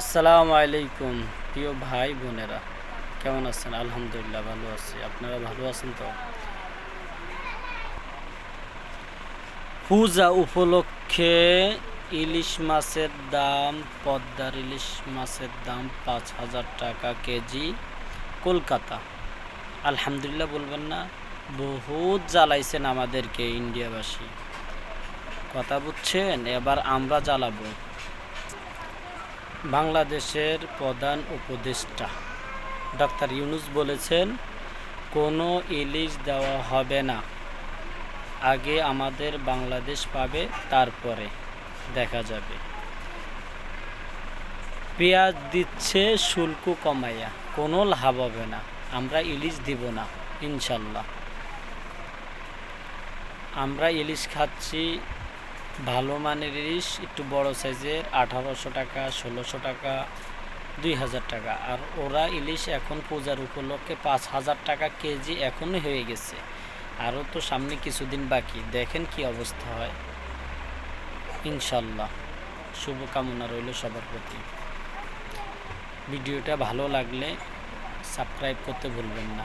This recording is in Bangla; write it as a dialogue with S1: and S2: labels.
S1: আসসালামু আলাইকুম প্রিয় ভাই বোনেরা, কেমন আছেন? আলহামদুলিল্লাহ ভালো আছি। আপনারা ভালো আছেন তো? পূজা উপলক্ষে ইলিশ মাছের দাম, পদ্মার ইলিশ মাছের দাম 5,000 টাকা কেজি কলকাতা। আলহামদুলিল্লাহ বলবেন না? বহুত জ্বালাইছেন আমাদেরকে ইন্ডিয়াবাসী, কথা বুঝছেন? এবার আমরা জ্বালাবো। বাংলাদেশের প্রধান উপদেষ্টা ডক্টর ইউনূস বলেছেন, কোনো ইলিশ দেওয়া হবে না, আগে আমাদের বাংলাদেশ পাবে, তারপরে দেখা যাবে। পেঁয়াজ দিচ্ছে শুল্ক কমাইয়া, কোনো লাভ হবে না, আমরা ইলিশ দিব না ইনশাল্লাহ। আমরা ইলিশ খাচ্ছি ভালো মানের ইলিশ, একটু বড় সাইজের 1800 টাকা, 1600 টাকা, 2000 টাকা। আর ওরা ইলিশ এখন পূজার উপলক্ষে 5000 টাকা কেজি এখনই হয়ে গেছে। আরও তো সামনে কিছুদিন বাকি, দেখেন কি অবস্থা হয়। ইনশাল্লাহ শুভকামনা রইল সবার প্রতি। ভিডিওটা ভালো লাগলে সাবস্ক্রাইব করতে ভুলবেন না।